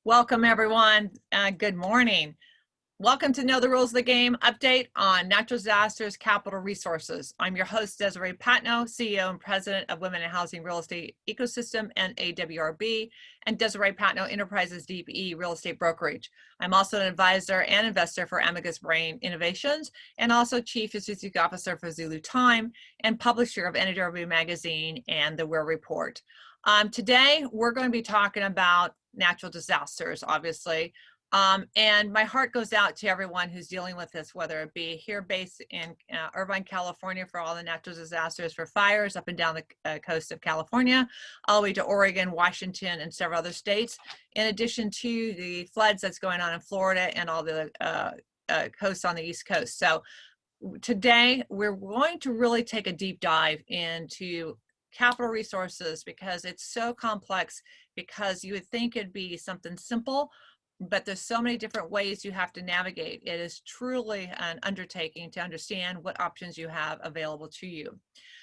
Welcome, everyone. Good morning. Welcome to Know the Rules of the Game update on natural disasters, capital resources. I'm your host, Desirée Patno, CEO and President of Women in Housing Real Estate Ecosystem and NAWRB, and Desirée Patno Enterprises DPE Real Estate Brokerage. I'm also an advisor and investor for Amicus Brain Innovations, and also Chief Strategic Officer for Zulu Time, and publisher of NAWRB Magazine and the WIR Report. Today, we're going to be talking about natural disasters, obviously. And my heart goes out to everyone who's dealing with this, whether it be here based in Irvine, California for all the natural disasters, for fires up and down the coast of California, all the way to Oregon, Washington, and several other states, in addition to the floods that's going on in Florida and all the coasts on the East Coast. So today, we're going to really take a deep dive into capital resources because it's so complex, because you would think it'd be something simple, but there's so many different ways you have to navigate. It is truly an undertaking to understand what options you have available to you.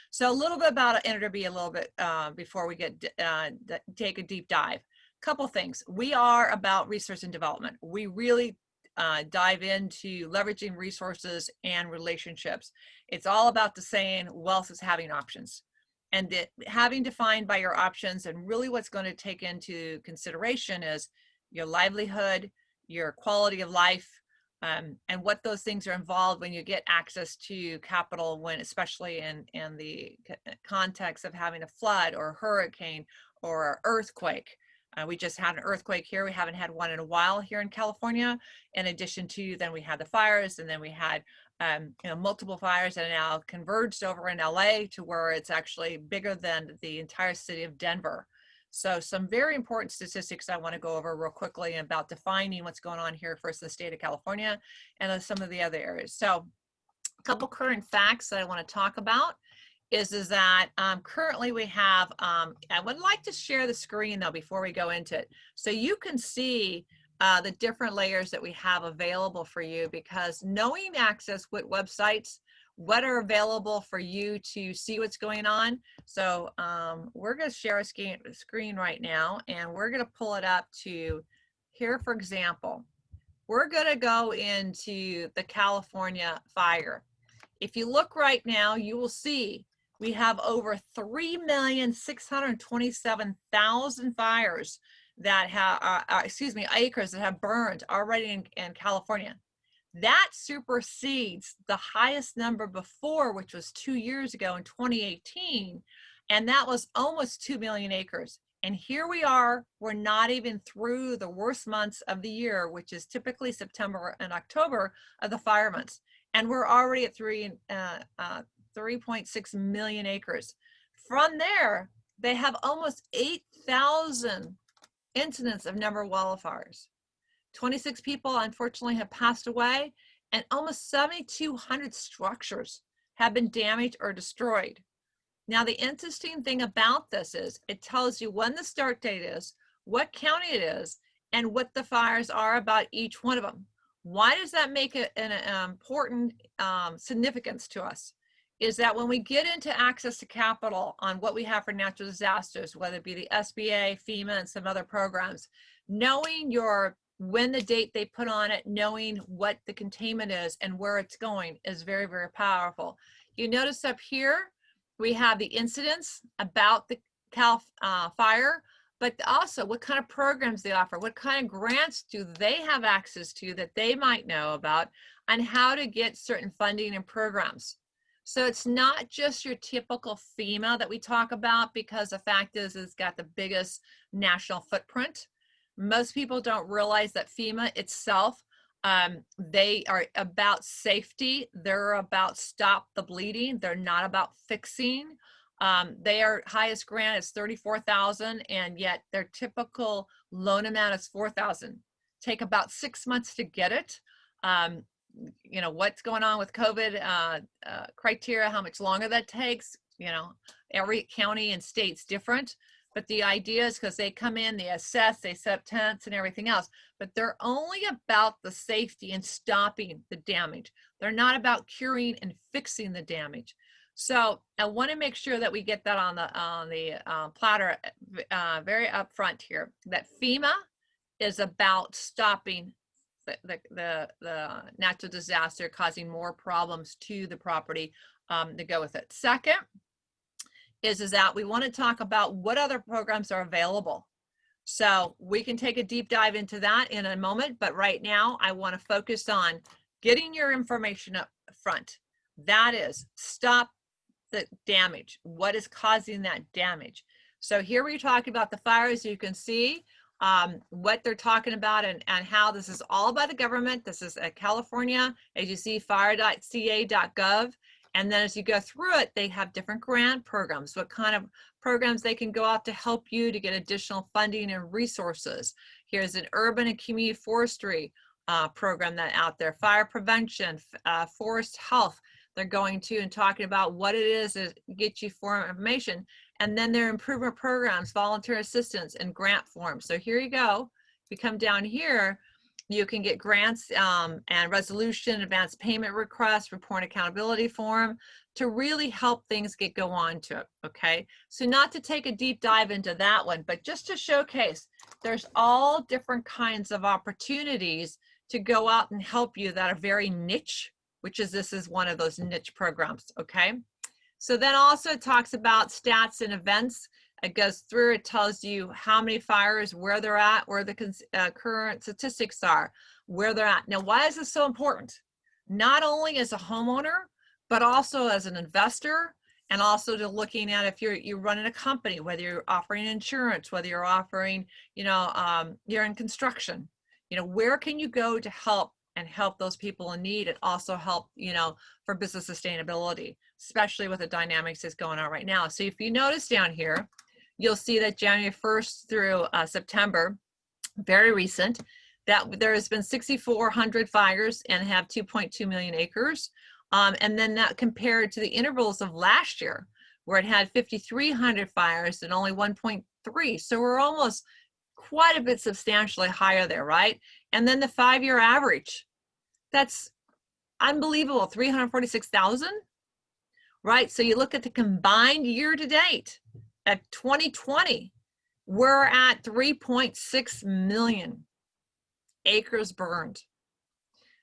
So a little bit about NAWRB, a little bit before we get take a deep dive. Couple things. We are about research and development. We really dive into leveraging resources and relationships. It's all about the saying, wealth is having options. And having defined by your options, and really what's going to take into consideration is your livelihood, your quality of life, and what those things are involved when you get access to capital, when especially in the context of having a flood or a hurricane or an earthquake. We just had an earthquake here. We haven't had one in a while here in California. In addition to, then we had the fires, and then we had multiple fires that are now converged over in LA to where it's actually bigger than the entire city of Denver. So some very important statistics I want to go over real quickly about defining what's going on here first in the state of California and some of the other areas. So a couple current facts that I want to talk about is that currently we have, I would like to share the screen though before we go into it, so you can see the different layers that we have available for you, because knowing access what websites, what are available for you to see what's going on. So we're going to share a screen right now, and we're going to pull it up to here. For example, we're going to go into the California fire. If you look right now, you will see we have over 3,627,000 fires that have, acres that have burned already in California. That supersedes the highest number before, which was 2 years ago in 2018, and that was almost 2 million acres. And here we are, we're not even through the worst months of the year, which is typically September and October of the fire months. And we're already at 3.6 million acres. From there, they have almost 8,000 incidents of number of wildfires. 26 people, unfortunately, have passed away, and almost 7,200 structures have been damaged or destroyed. Now, the interesting thing about this is it tells you when the start date is, what county it is, and what the fires are about each one of them. Why does that make it an important significance to us? Is that when we get into access to capital on what we have for natural disasters, whether it be the SBA, FEMA, and some other programs, knowing when the date they put on it, knowing what the containment is and where it's going is very, very powerful. You notice up here, we have the incidents about the Cal fire, but also what kind of programs they offer, what kind of grants do they have access to that they might know about, and how to get certain funding and programs. So it's not just your typical FEMA that we talk about, because the fact is it's got the biggest national footprint. Most people don't realize that FEMA itself, they are about safety. They're about stop the bleeding. They're not about fixing. Their highest grant is $34,000, and yet their typical loan amount is $4,000. Take about 6 months to get it. You know, what's going on with COVID criteria, how much longer that takes, you know, every county and state's different. But the idea is because they come in, they assess, they set up tents and everything else, but they're only about the safety and stopping the damage. They're not about curing and fixing the damage. So I want to make sure that we get that on the platter very upfront here, that FEMA is about stopping the natural disaster causing more problems to the property to go with it. Second is that we want to talk about what other programs are available. So we can take a deep dive into that in a moment, but right now I want to focus on getting your information up front. That is, stop the damage. What is causing that damage? So here we're talking about the fires. You can see what they're talking about and how this is all by the government. This is California, as you see, fire.ca.gov. And then as you go through it, they have different grant programs, what kind of programs they can go out to help you to get additional funding and resources. Here's an urban and community forestry program that out there, fire prevention, forest health. They're going to and talking about what it is to get you for information. And then their improvement programs, volunteer assistance, and grant forms. So here you go. If you come down here, you can get grants and resolution, advanced payment requests, report accountability form to really help things go on to it, okay? So not to take a deep dive into that one, but just to showcase there's all different kinds of opportunities to go out and help you that are very niche, which is this is one of those niche programs, okay? So then also it talks about stats and events. It goes through, it tells you how many fires, where they're at, where the current statistics are, where they're at. Now, why is this so important? Not only as a homeowner, but also as an investor, and also to looking at if you're running a company, whether you're offering insurance, whether you're offering, you're in construction, where can you go to help and help those people in need and also help, for business sustainability, especially with the dynamics that's going on right now. So if you notice down here, you'll see that January 1st through September, very recent, that there has been 6,400 fires and have 2.2 million acres. And then that compared to the intervals of last year, where it had 5,300 fires and only 1.3. So we're almost quite a bit substantially higher there, right? And then the 5-year average, that's unbelievable, 346,000, right? So you look at the combined year to date, at 2020, we're at 3.6 million acres burned.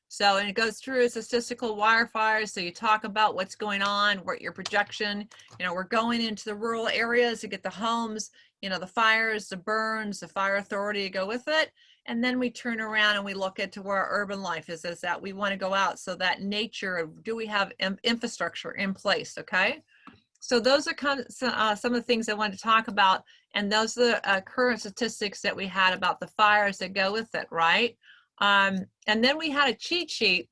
So, and it goes through statistical wildfires. So you talk about what's going on, what your projection, we're going into the rural areas to get the homes, the fires, the burns, the fire authority to go with it. And then we turn around and we look at to where our urban life is that we want to go out. So that nature, do we have infrastructure in place, okay? So those are some of the things I wanted to talk about, and those are the current statistics that we had about the fires that go with it, right? And then we had a cheat sheet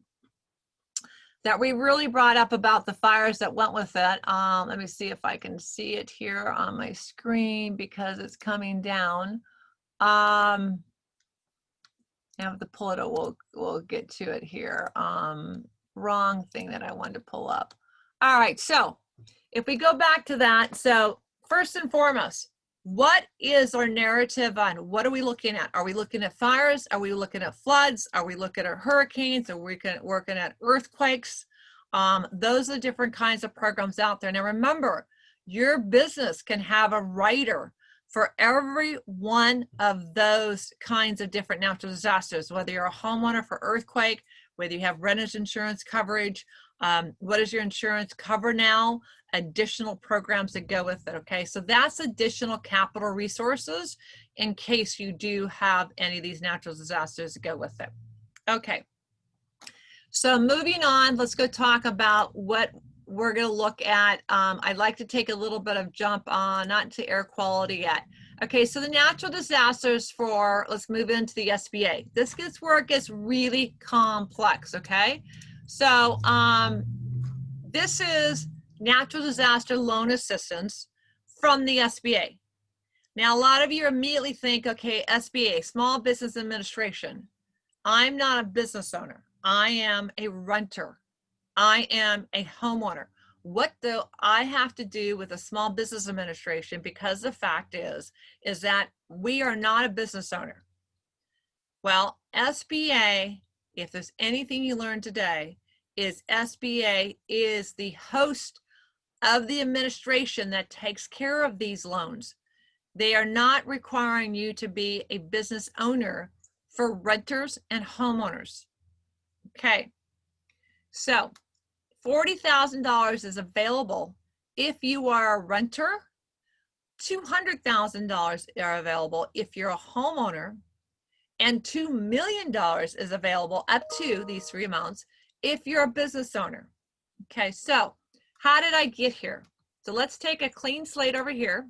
that we really brought up about the fires that went with it. Let me see if I can see it here on my screen because it's coming down. I have to pull it, we'll get to it here. Wrong thing that I wanted to pull up. All right, so if we go back to that, so first and foremost, what is our narrative on what are we looking at? Are we looking at fires? Are we looking at floods? Are we looking at hurricanes? Are we working at earthquakes? Those are different kinds of programs out there. Now remember, your business can have a writer for every one of those kinds of different natural disasters, whether you're a homeowner for earthquake, whether you have renters insurance coverage, what does your insurance cover now? Additional programs that go with it, okay? So that's additional capital resources in case you do have any of these natural disasters that go with it. Okay, so moving on, let's go talk about what we're gonna look at. I'd like to take a little bit of jump on, not to air quality yet. Okay, so the natural disasters let's move into the SBA. This gets where it gets really complex, okay? So this is natural disaster loan assistance from the SBA. Now, a lot of you immediately think, okay, SBA, Small Business Administration. I'm not a business owner. I am a renter. I am a homeowner. What do I have to do with the Small Business Administration? Because the fact is that we are not a business owner. Well, SBA, if there's anything you learned today, is SBA is the host of the administration that takes care of these loans. They are not requiring you to be a business owner for renters and homeowners. Okay, so $40,000 is available if you are a renter. $200,000 are available if you're a homeowner, and $2 million is available up to these three amounts if you're a business owner. Okay, so how did I get here? So let's take a clean slate over here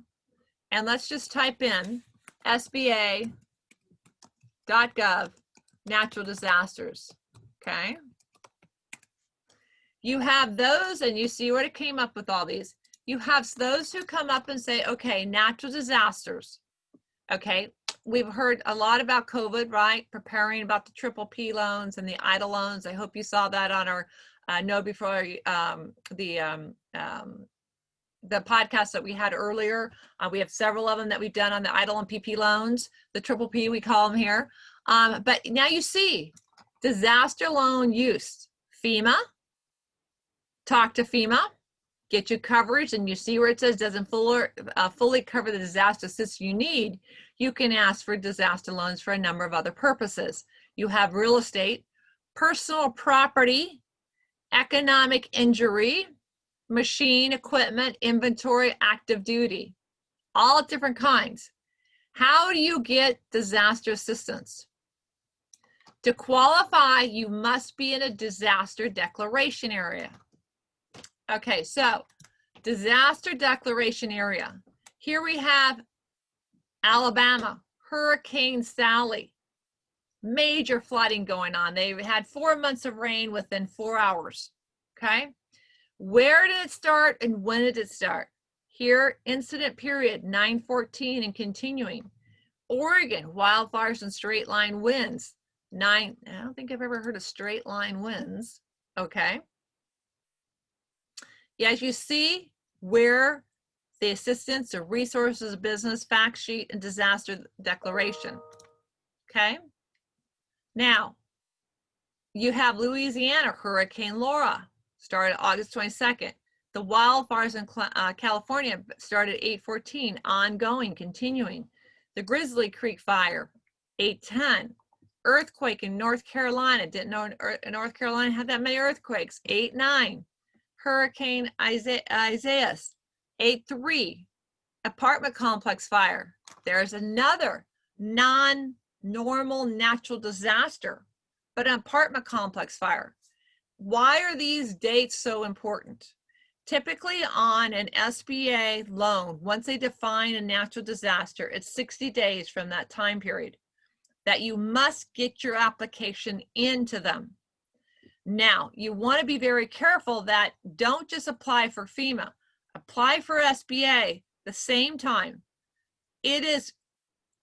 and let's just type in SBA.gov natural disasters. Okay, you have those, and you see where it came up with all these. You have those who come up and say, okay, natural disasters. Okay, we've heard a lot about COVID, right? Preparing about the PPP loans and the EIDL loans. I hope you saw that on our before the podcast that we had earlier. We have several of them that we've done on the EIDL and PP loans, the PPP we call them here. But now you see disaster loan use. FEMA, talk to FEMA, get you coverage, and you see where it says doesn't fully cover the disaster assistance you need. You can ask for disaster loans for a number of other purposes. You have real estate, personal property, economic injury, machine, equipment, inventory, active duty, all different kinds. How do you get disaster assistance? To qualify, you must be in a disaster declaration area. Okay, so disaster declaration area. Here we have Alabama, Hurricane Sally, major flooding going on. They had 4 months of rain within 4 hours. Okay, where did it start and when did it start? Here, incident period 9/14 and continuing. Oregon, wildfires and straight line winds. I don't think I've ever heard of straight line winds. Okay. Yeah, as you see where the assistance or resources, business, fact sheet, and disaster declaration. Okay. Now, you have Louisiana, Hurricane Laura, started August 22nd. The wildfires in California started 8/14, ongoing, continuing. The Grizzly Creek fire, 8/10. Earthquake in North Carolina, didn't know North Carolina had that many earthquakes, 8/9. Hurricane Isaias, 8/3. Apartment complex fire. There's another non-normal natural disaster, but an apartment complex fire. Why are these dates so important? Typically on an SBA loan, once they define a natural disaster, it's 60 days from that time period that you must get your application into them. Now, you want to be very careful that don't just apply for FEMA, apply for SBA the same time. It is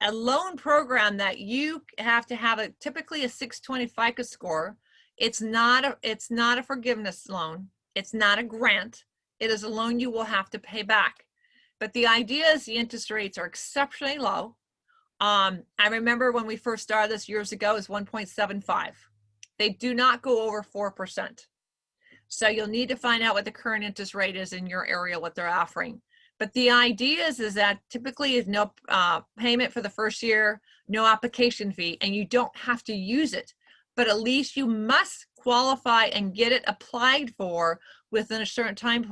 a loan program that you have to have typically a 620 FICO score. It's not a forgiveness loan. It's not a grant. It is a loan you will have to pay back. But the idea is the interest rates are exceptionally low. I remember when we first started this years ago, it was 1.75. They do not go over 4%. So you'll need to find out what the current interest rate is in your area, what they're offering. But the idea is that typically is no payment for the first year, no application fee, and you don't have to use it. But at least you must qualify and get it applied for within a certain time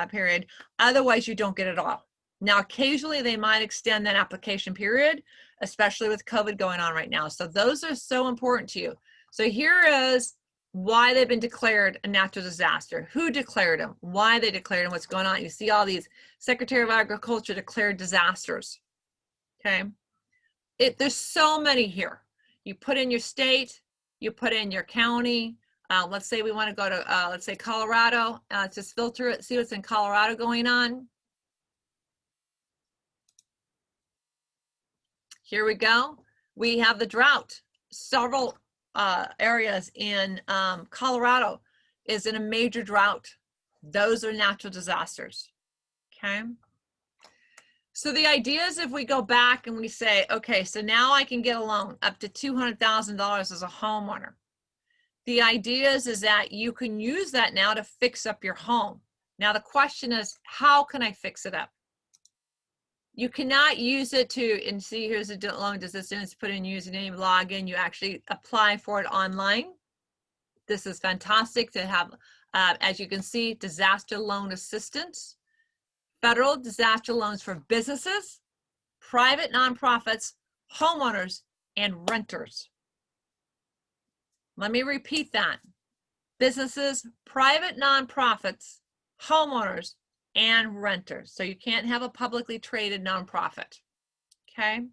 period. Otherwise, you don't get it all. Now, occasionally they might extend that application period, especially with COVID going on right now. So those are so important to you. So here is why they've been declared a natural disaster, who declared them, why they declared them, what's going on. You see all these Secretary of Agriculture declared disasters. Okay, there's so many here. You put in your state, you put in your county. Let's say we want to go to, let's say Colorado. Let's just filter it, see what's in Colorado going on. Here we go. We have the drought. Several areas in Colorado is in a major drought. Those are natural disasters. Okay. So the idea is if we go back and we say, okay, so now I can get a loan up to $200,000 as a homeowner. The idea is that you can use that now to fix up your home. Now the question is, how can I fix it up? You cannot use it to, and see, here's a loan assistance, put in username, login. You actually apply for it online. This is fantastic to have, as you can see, disaster loan assistance, federal disaster loans for businesses, private nonprofits, homeowners, and renters. Let me repeat that. Businesses, private nonprofits, homeowners, and renters. So you can't have a publicly traded nonprofit, okay?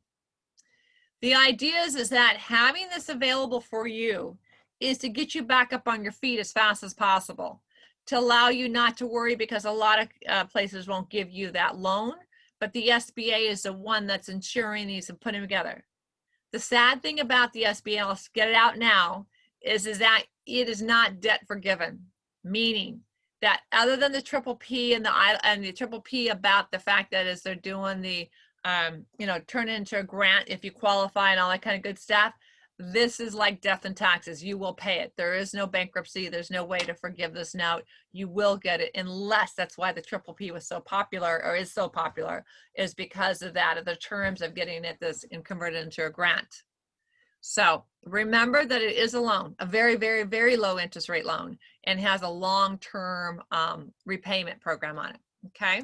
The idea is that having this available for you is to get you back up on your feet as fast as possible, to allow you not to worry, because a lot of places won't give you that loan, but the SBA is the one that's ensuring these and putting them together. The sad thing about the SBA, I'll get it out now, is that it is not debt forgiven, meaning that other than the triple P and the triple P about the fact that as they're doing the, turn it into a grant if you qualify and all that kind of good stuff, this is like death and taxes. You will pay it. There is no bankruptcy. There's no way to forgive this note. You will get it, unless, that's why the triple P was so popular, or is so popular, is because of that, of the terms of getting it this and converted into a grant. So remember that it is a loan, a very, very, very low interest rate loan, and has a long-term repayment program on it, okay?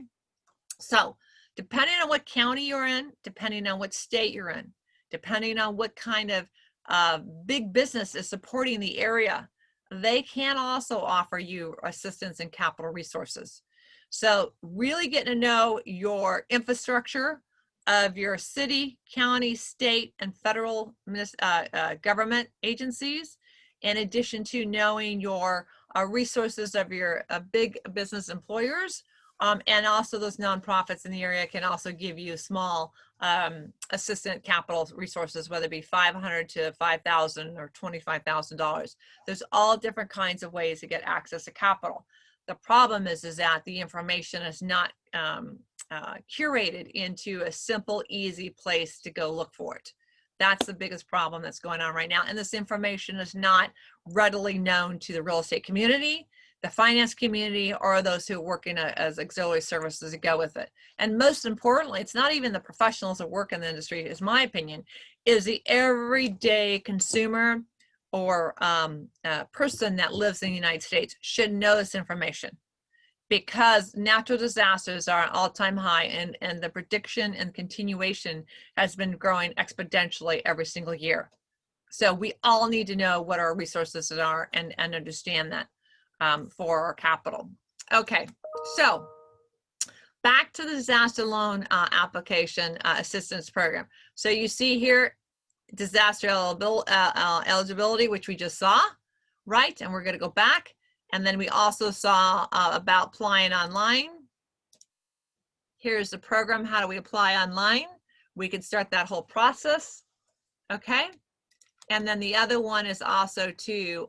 So depending on what county you're in, depending on what state you're in, depending on what kind of big business is supporting the area, they can also offer you assistance and capital resources. So really getting to know your infrastructure of your city, county, state, and federal government agencies, in addition to knowing your resources of your big business employers, and also those nonprofits in the area can also give you small assistant capital resources, whether it be $500 to $5,000 or $25,000. There's all different kinds of ways to get access to capital. The problem is that the information is not curated into a simple, easy place to go look for it. That's the biggest problem that's going on right now. And this information is not readily known to the real estate community, the finance community, or those who are working as auxiliary services to go with it. And most importantly, it's not even the professionals that work in the industry, is my opinion, is the everyday consumer or person that lives in the United States should know this information, because natural disasters are an all-time high, and the prediction and continuation has been growing exponentially every single year. So we all need to know what our resources are and understand that for our capital. Okay, so back to the disaster loan application assistance program. So you see here, disaster eligibility, which we just saw, right? And we're going to go back. And then we also saw about applying online. Here's the program. How do we apply online? We can start that whole process. Okay. And then the other one is also to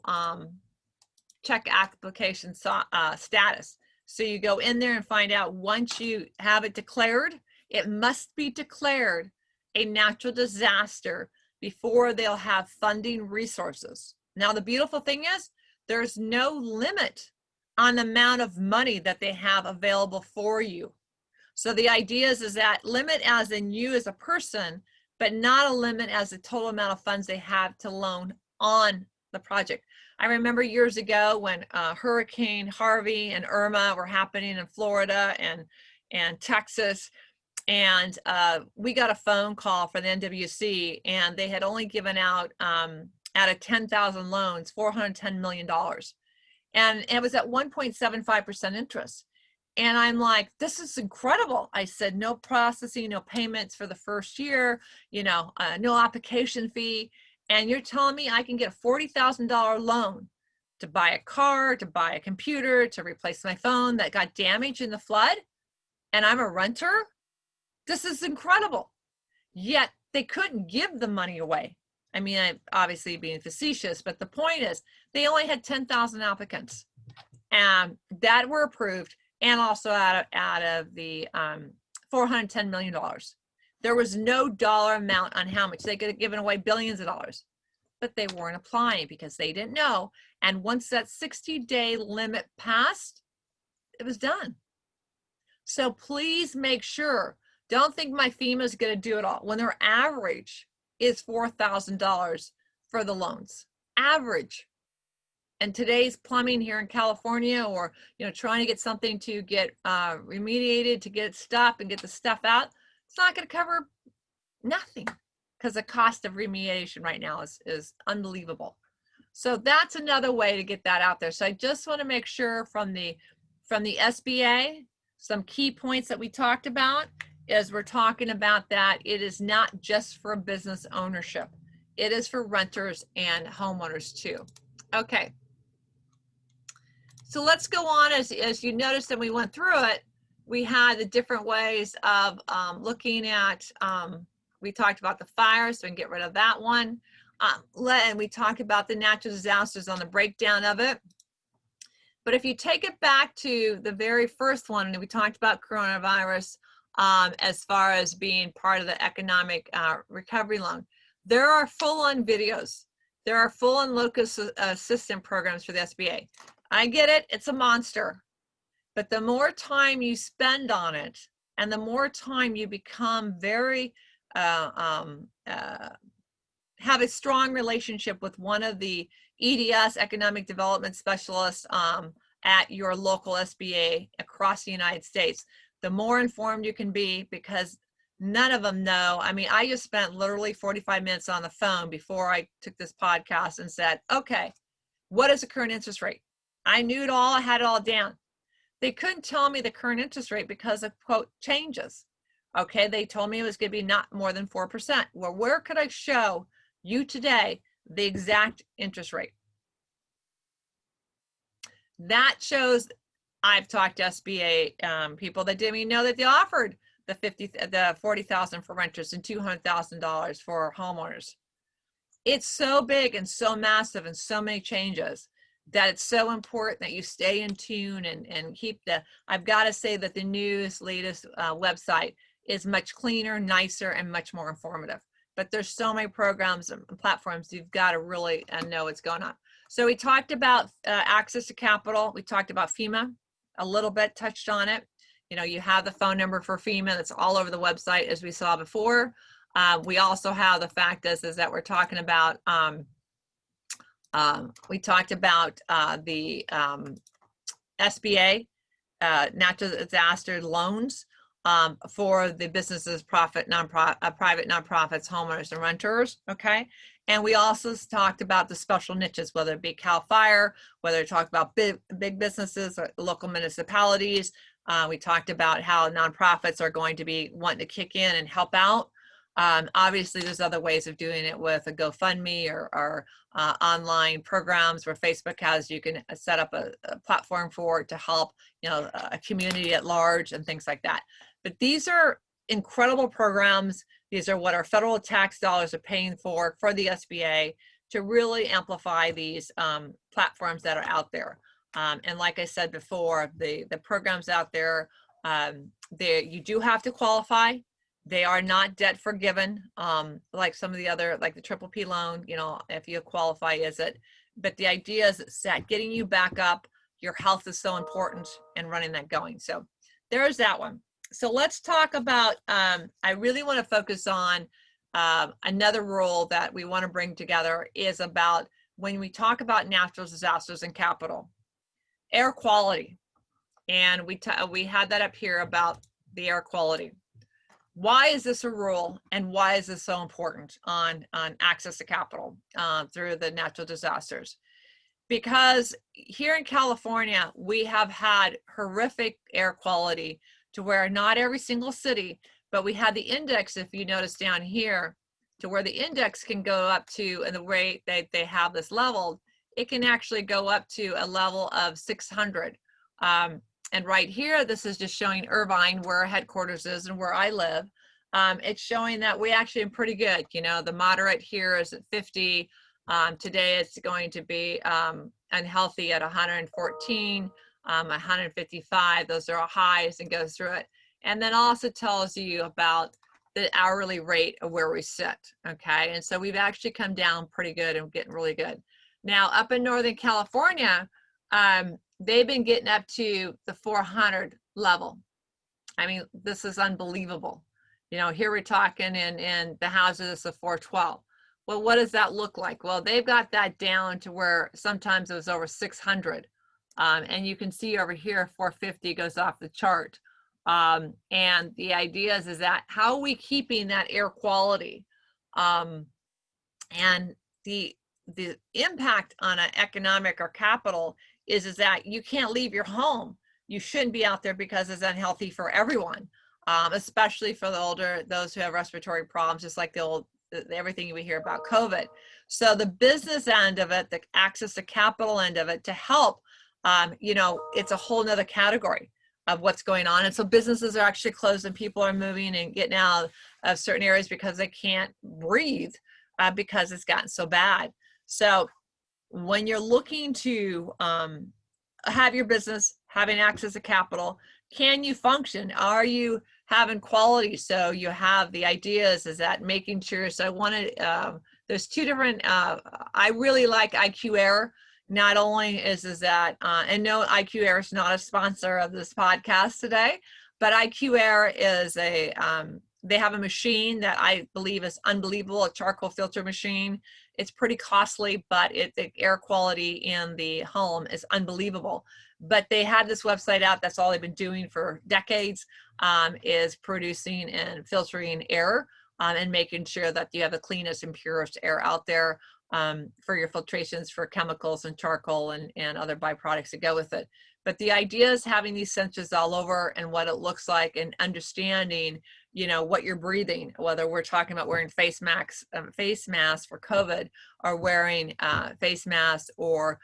check application status. So you go in there and find out, once you have it declared, it must be declared a natural disaster before they'll have funding resources. Now, the beautiful thing is, there's no limit on the amount of money that they have available for you. So the idea is that limit as in you as a person, but not a limit as the total amount of funds they have to loan on the project. I remember years ago when Hurricane Harvey and Irma were happening in Florida and Texas, and we got a phone call from the NWC, and they had only given out out of 10,000 loans, $410 million. And it was at 1.75% interest. And I'm like, this is incredible. I said, no processing, no payments for the first year, no application fee. And you're telling me I can get a $40,000 loan to buy a car, to buy a computer, to replace my phone that got damaged in the flood, and I'm a renter? This is incredible. Yet they couldn't give the money away. I mean, I'm obviously being facetious, but the point is they only had 10,000 applicants that were approved, and also out of the $410 million. There was no dollar amount on how much. They could have given away billions of dollars, but they weren't applying because they didn't know. And once that 60-day limit passed, it was done. So please make sure Don't think my FEMA is going to do it all when their average is $4,000 for the loans. Average. And today's plumbing here in California, or trying to get something to get remediated, to get it stopped and get the stuff out, it's not going to cover nothing, because the cost of remediation right now is unbelievable. So that's another way to get that out there. So I just want to make sure from the SBA, some key points that we talked about is we're talking about that it is not just for business ownership. It is for renters and homeowners too. Okay. So let's go on. As you noticed, and we went through it, we had the different ways of looking at, we talked about the fires, so we can get rid of that one. And we talked about the natural disasters on the breakdown of it. But if you take it back to the very first one, and we talked about coronavirus as far as being part of the economic recovery loan, there are full-on videos. There are full-on local assistance programs for the SBA. I get it, it's a monster. But the more time you spend on it, and the more time you become very, have a strong relationship with one of the EDS, economic development specialists at your local SBA across the United States, the more informed you can be, because none of them know. I mean, I just spent literally 45 minutes on the phone before I took this podcast and said, okay, what is the current interest rate? I knew it all, I had it all down. They couldn't tell me the current interest rate because of, quote, changes. Okay, they told me it was going to be not more than 4%. Well, where could I show you today the exact interest rate? That shows, I've talked to SBA people that didn't even know that they offered the $40,000 for renters and $200,000 for homeowners. It's so big and so massive and so many changes that it's so important that you stay in tune and keep I've got to say that the latest website is much cleaner, nicer, and much more informative. But there's so many programs and platforms, you've got to really know what's going on. So we talked about access to capital. We talked about FEMA a little bit, touched on it. You have the phone number for FEMA that's all over the website, as we saw before. We also have the fact is that we're talking about, we talked about the SBA, natural disaster loans for the businesses, private nonprofits, homeowners, and renters. Okay. And we also talked about the special niches, whether it be CAL FIRE, whether it talked about big businesses or local municipalities. We talked about how nonprofits are going to be wanting to kick in and help out. Obviously, there's other ways of doing it with a GoFundMe or online programs where Facebook has, you can set up a platform for it to help, a community at large and things like that. But these are incredible programs. These are what our federal tax dollars are paying for the SBA to really amplify these platforms that are out there. And like I said before, the programs out there, you do have to qualify. They are not debt forgiven, like some of the other, like the PPP loan, if you qualify, is it? But the idea is that getting you back up, your health is so important and running that going. So there's that one. So let's talk about, I really want to focus on another rule that we want to bring together is about when we talk about natural disasters and capital, air quality. And we had that up here about the air quality. Why is this a rule, and why is this so important on access to capital through the natural disasters? Because here in California, we have had horrific air quality to where not every single city, but we had the index, if you notice down here, to where the index can go up to, and the way they have this leveled, it can actually go up to a level of 600. And right here, this is just showing Irvine, where our headquarters is and where I live. It's showing that we actually are pretty good. The moderate here is at 50. Today it's going to be unhealthy at 114, 155. Those are our highs, and goes through it. And then also tells you about the hourly rate of where we sit. Okay. And so we've actually come down pretty good and getting really good. Now up in Northern California, they've been getting up to the 400 level. I mean, this is unbelievable. You know, here we're talking in the houses of 412. Well, what does that look like? Well, they've got that down to where sometimes it was over 600. And you can see over here, 450 goes off the chart. And the idea is that how are we keeping that air quality? And the impact on an economic or capital is that you can't leave your home. You shouldn't be out there because it's unhealthy for everyone, especially for the older, those who have respiratory problems, just like everything we hear about COVID. So the business end of it, the access to capital end of it, to help, you know, it's a whole nother category of what's going on. And so businesses are actually closed and people are moving and getting out of certain areas because they can't breathe because it's gotten so bad. So when you're looking to have your business, having access to capital, can you function? Are you having quality? So you have the ideas is that making sure, so I wanted, there's two different, I really like IQ Air. Not only is that, and no, IQ Air is not a sponsor of this podcast today, but IQ Air is they have a machine that I believe is unbelievable, a charcoal filter machine. It's pretty costly, but the air quality in the home is unbelievable. But they had this website out, that's all they've been doing for decades, is producing and filtering air and making sure that you have the cleanest and purest air out there for your filtrations for chemicals and charcoal and other byproducts that go with it. But the idea is having these sensors all over and what it looks like and understanding, you know, what you're breathing, whether we're talking about wearing face masks for COVID or wearing face masks or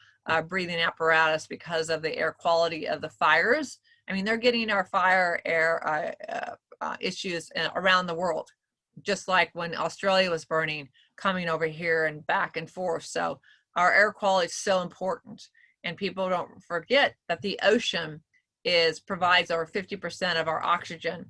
breathing apparatus because of the air quality of the fires. I mean, they're getting our fire air issues around the world, just like when Australia was burning, coming over here and back and forth. So our air quality is so important. And people don't forget that the ocean provides over 50% of our oxygen.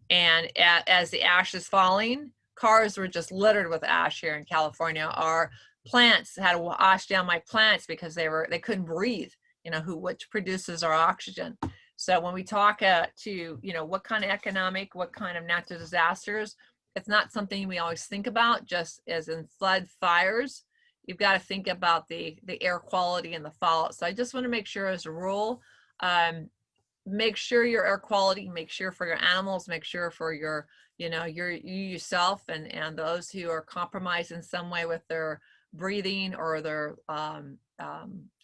And as the ash is falling, cars were just littered with ash here in California. Our plants had to wash down my plants because they couldn't breathe, you know, which produces our oxygen. So when we talk to, you know, what kind of economic, what kind of natural disasters, it's not something we always think about, just as in flood, fires. You've got to think about the air quality and the fallout. So I just want to make sure as a rule, make sure your air quality, make sure for your animals, make sure for your, you know, you yourself and those who are compromised in some way with their breathing or their, I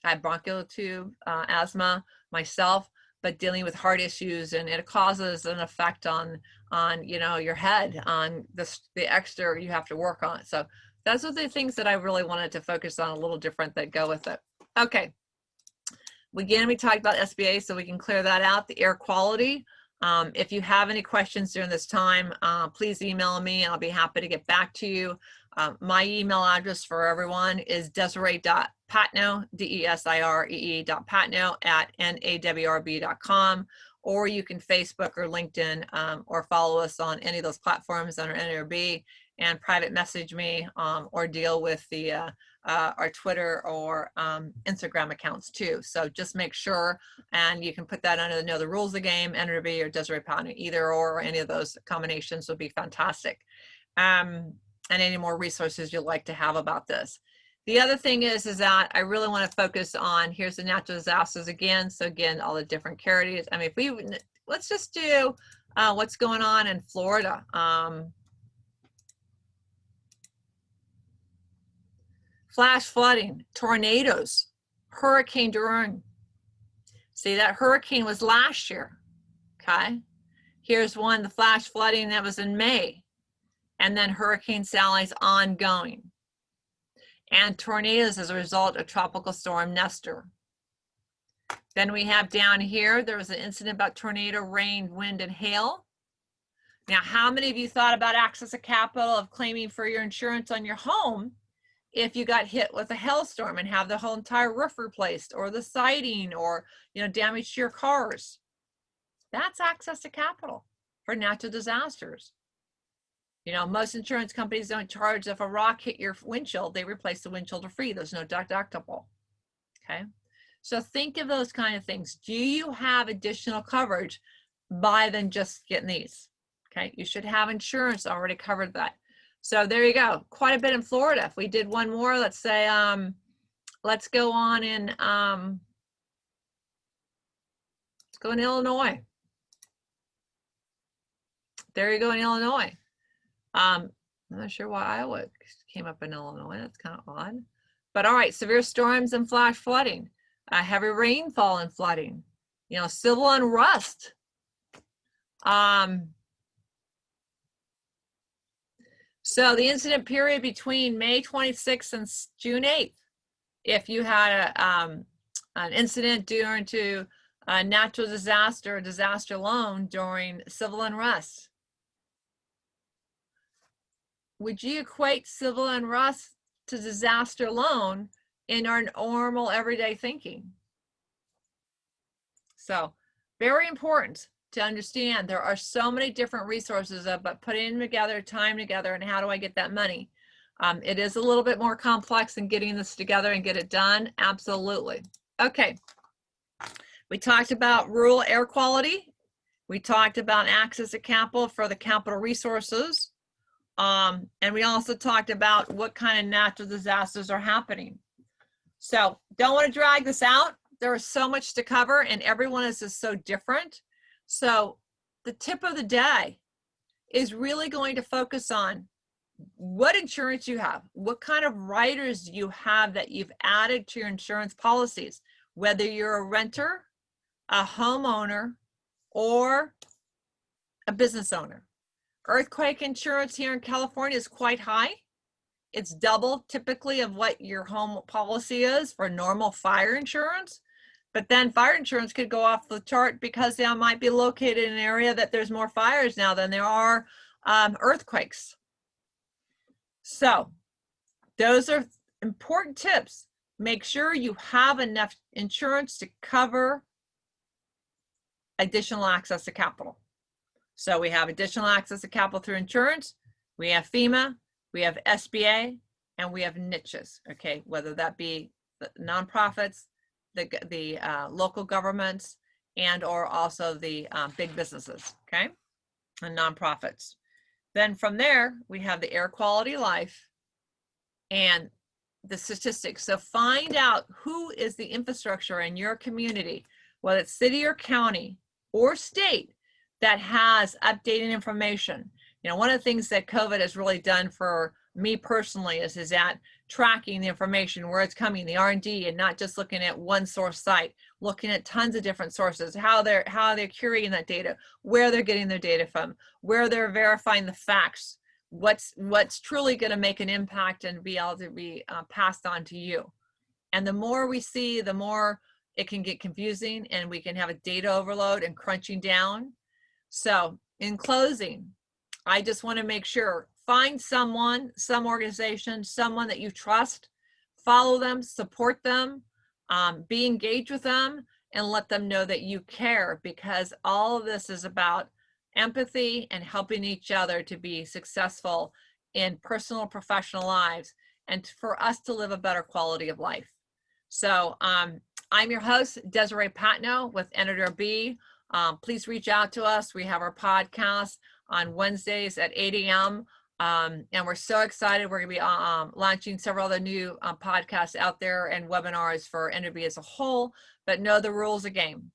have bronchial tube asthma myself, but dealing with heart issues, and it causes an effect on you know, your head, on the extra you have to work on. So those are the things that I really wanted to focus on, a little different that go with it. Okay. Again, we talked about SBA, so we can clear that out, the air quality. If you have any questions during this time, please email me and I'll be happy to get back to you. My email address for everyone is Desiree.Patno, DESIREE.Patno @NAWRB.com, or you can Facebook or LinkedIn or follow us on any of those platforms under NAWRB and private message me or deal with our Twitter or Instagram accounts too. So just make sure, and you can put that under Know the Rules of the Game, NAWRB or Desiree Patno, either or any of those combinations would be fantastic. And any more resources you'd like to have about this. The other thing is that I really want to focus on, here's the natural disasters again. So again, all the different charities. I mean, let's just do what's going on in Florida. Flash flooding, tornadoes, Hurricane Durham. See, that hurricane was last year, okay? Here's one, the flash flooding that was in May. And then Hurricane Sally's ongoing. And tornadoes as a result of Tropical Storm Nestor. Then we have down here, there was an incident about tornado, rain, wind, and hail. Now, how many of you thought about access to capital of claiming for your insurance on your home if you got hit with a hailstorm and have the whole entire roof replaced, or the siding, or, you know, damage to your cars? That's access to capital for natural disasters. You know, most insurance companies don't charge if a rock hit your windshield, they replace the windshield for free. There's no deductible. Okay. So think of those kind of things. Do you have additional coverage by than just getting these? Okay, you should have insurance already covered that. So there you go. Quite a bit in Florida. If we did one more, let's say, let's go on in, let's go in Illinois. There you go in Illinois. I'm not sure why Iowa came up in Illinois. That's kind of odd. But all right, severe storms and flash flooding, heavy rainfall and flooding, you know, civil unrest. So the incident period between May 26th and June 8th, if you had an incident due to a natural disaster or disaster alone during civil unrest, would you equate civil unrest to disaster alone in our normal everyday thinking? So very important to understand there are so many different resources but putting them together, time together, and how do I get that money? It is a little bit more complex than getting this together and get it done. Absolutely. Okay. We talked about rural air quality. We talked about access to capital for the capital resources. And we also talked about what kind of natural disasters are happening. So don't want to drag this out. There is so much to cover and everyone is just so different. So the tip of the day is really going to focus on what insurance you have, what kind of riders you have that you've added to your insurance policies, whether you're a renter, a homeowner, or a business owner. Earthquake insurance here in California is quite high. It's double typically of what your home policy is for normal fire insurance. But then fire insurance could go off the chart because they might be located in an area that there's more fires now than there are earthquakes. So those are important tips. Make sure you have enough insurance to cover additional access to capital. So we have additional access to capital through insurance, we have FEMA, we have SBA, and we have niches, okay? Whether that be the nonprofits, the local governments, and or also the big businesses, okay? And nonprofits. Then from there, we have the air quality life and the statistics. So find out who is the infrastructure in your community, whether it's city or county or state, that has updated information. You know, one of the things that COVID has really done for me personally is that tracking the information, where it's coming, the R&D, and not just looking at one source site, looking at tons of different sources, how they're curating that data, where they're getting their data from, where they're verifying the facts, what's truly going to make an impact and be able to be passed on to you. And the more we see, the more it can get confusing and we can have a data overload and crunching down. So in closing, I just want to make sure, find someone, some organization, someone that you trust, follow them, support them, be engaged with them, and let them know that you care, because all of this is about empathy and helping each other to be successful in personal and professional lives and for us to live a better quality of life. So I'm your host, Desirée Patno with NAWRB. Please reach out to us. We have our podcast on Wednesdays at 8 a.m. And we're so excited. We're going to be launching several other new podcasts out there and webinars for NAWRB as a whole, but know the rules of the game.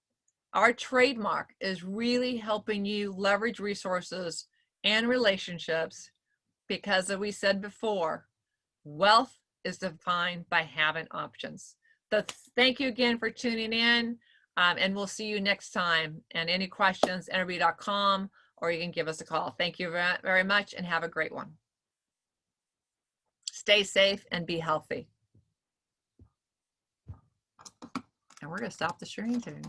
Our trademark is really helping you leverage resources and relationships because, as we said before, wealth is defined by having options. So thank you again for tuning in, and we'll see you next time. And any questions, NAWRB.com, or you can give us a call. Thank you very much and have a great one. Stay safe and be healthy. And we're going to stop the stream soon.